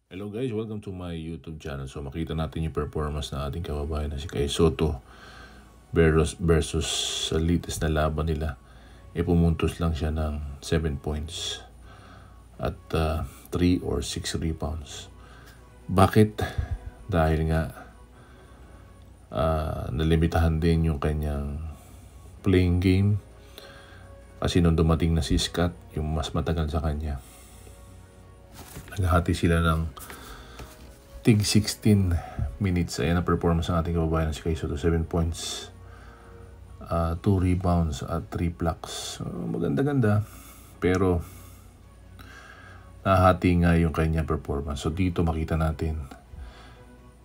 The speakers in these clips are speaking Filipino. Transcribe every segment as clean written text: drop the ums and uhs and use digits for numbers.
Hello guys, welcome to my YouTube channel. So makita natin yung performance ng ating kababayan na si Kai Sotto versus sa latest na laban nila. Pumuntos lang siya ng 7 points at 3 or 6 rebounds. Bakit? Dahil nga nalimitahan din yung kanyang playing game. Kasi nung dumating na si Scott, yung mas matagal sa kanya, naghati sila ng tig 16 minutes. Ayan ang performance ng ating kababayan si Kai Sotto. 7 points, 2 rebounds at 3 blocks. Maganda-ganda. Pero nahati nga yung kanyang performance. So dito makita natin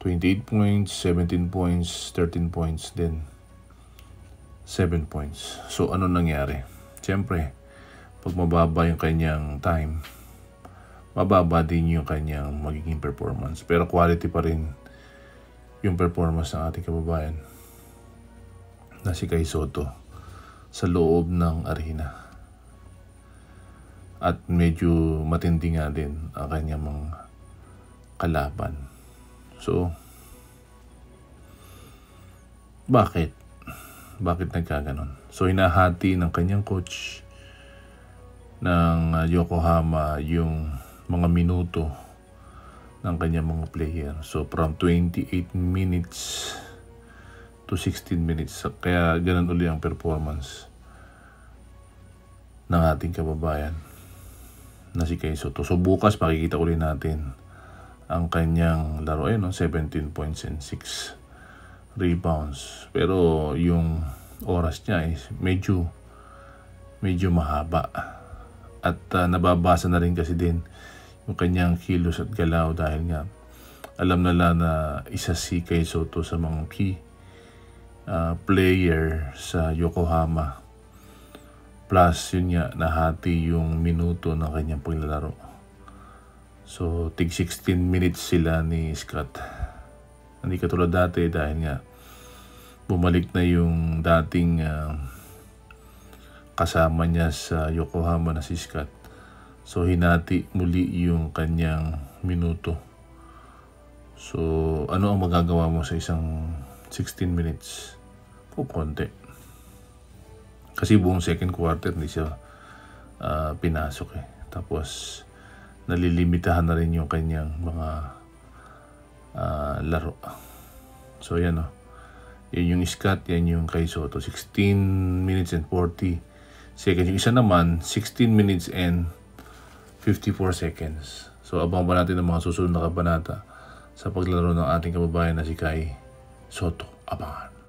28 points, 17 points, 13 points, then 7 points. So ano nangyari? Siyempre, pag mababa yung kanyang time, mababa din yung kanyang magiging performance. Pero quality pa rin yung performance ng ating kababayan na si Kai Sotto sa loob ng arena. At medyo matindi nga din ang kanyang mga kalaban. So, bakit? Bakit nagkaganon? So, hinahati ng kanyang coach ng Yokohama yung mga minuto ng kanyang mga player. So from 28 minutes to 16 minutes. Kaya ganun uli ang performance ng ating kababayan na si Kai Sotto. So bukas makikita uli natin ang kanyang laro. 17 points and 6 rebounds. Pero yung oras niya is medyo mahaba. At nababasa na rin kasi din yung kanyang kilos at galaw dahil nga alam na isa si Kai Sotto sa mga key player sa Yokohama. Plus yun nga, nahati yung minuto ng kanyang paglalaro. So tig 16 minutes sila ni Scott. Hindi katulad dati dahil nga bumalik na yung dating kasama niya sa Yokohama na si Scott. So hinati muli yung kanyang minuto. So ano ang magagawa mo sa isang 16 minutes? Konti. Kasi buong second quarter hindi siya pinasok eh. Tapos nalilimitahan na rin yung kanyang mga laro. So yan yan yung Scott, yan yung Kai Sotto. 16 minutes and 40 seconds. Yung isa naman 16 minutes and 54 seconds. So abang pa natin ang mga susunod na kabanata sa paglalaro ng ating kababayan na si Kai Sotto. Abangan.